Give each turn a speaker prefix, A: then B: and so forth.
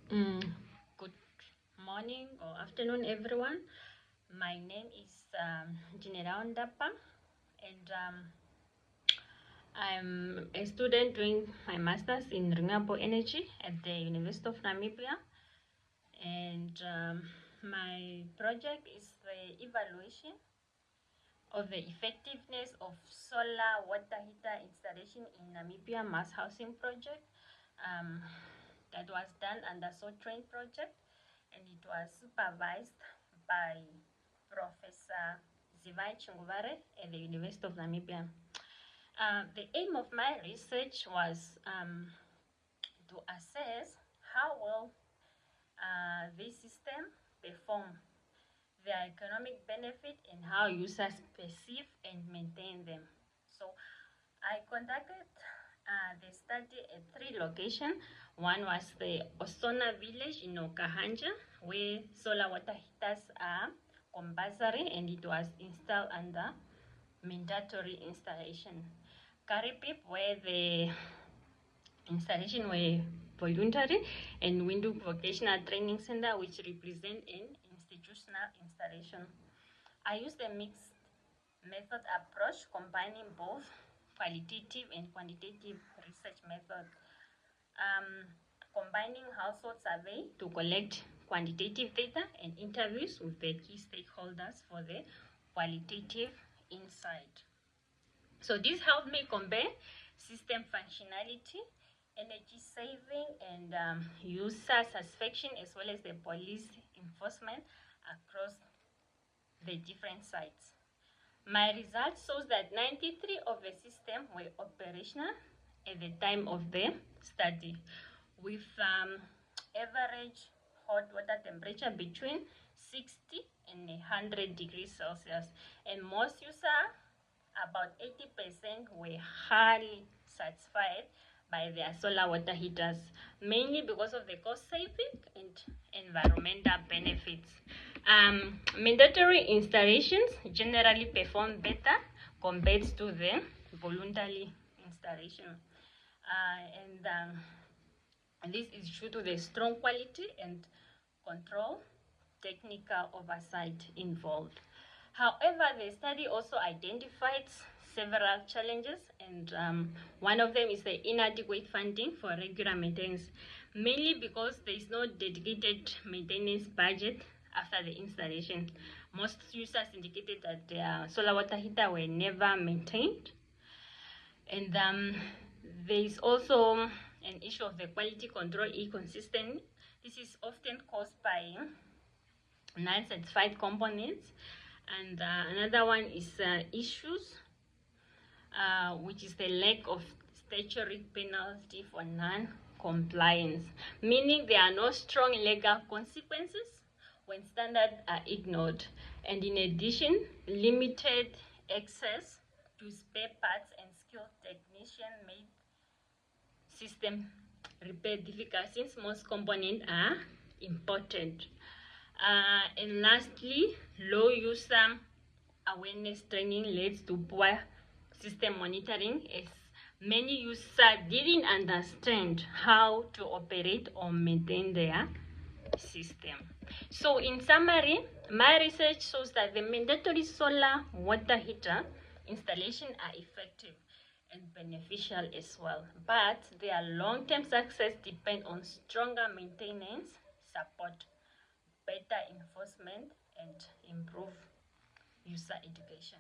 A: Mm, Good morning or afternoon, everyone. My name is General Ndapa, and I'm a student doing my master's in renewable energy at the University of Namibia. And my project is the evaluation of the effectiveness of solar water heater installation in Namibia mass housing project. Um, that was done under Soltrain project, and it was supervised by Professor Zivai Chunguvare at the University of Namibia. The aim of my research was to assess how well this system perform, their economic benefit, and how users perceive and maintain them. So I conducted the study at 3 locations. One was the Osona village in Okahanja, where solar water heaters are compulsory and it was installed under mandatory installation. Karipip, where the installation were voluntary, and Windhoek Vocational Training Center, which represent an institutional installation. I used a mixed method approach combining both qualitative and quantitative research method. Combining household survey to collect quantitative data and interviews with the key stakeholders for the qualitative insight. So this helped me compare system functionality, energy saving, and user satisfaction, as well as the police enforcement across the different sites. My result shows that 93 of the system were operational at the time of the study, with average hot water temperature between 60 and 100 degrees Celsius, and most users, about 80%, were highly satisfied by their solar water heaters, mainly because of the cost saving and environmental benefits. Mandatory installations generally perform better compared to the voluntary installation. And this is due to the strong quality and control technical oversight involved. However, the study also identified several challenges, and one of them is the inadequate funding for regular maintenance, mainly because there is no dedicated maintenance budget after the installation. Most users indicated that their solar water heater were never maintained, and there is also an issue of the quality control inconsistent. This is often caused by non-certified components, and another one is issues, which is the lack of statutory penalty for non-compliance, meaning there are no strong legal consequences when standards are ignored, and in addition, limited access to spare parts and skilled technicians made system repair difficult since most components are important. And lastly, low user awareness training leads to poor system monitoring, as many users didn't understand how to operate or maintain their system. So in summary, my research shows that the mandatory solar water heater installation are effective and beneficial as well, but their long-term success depends on stronger maintenance support, better enforcement, and improve user education.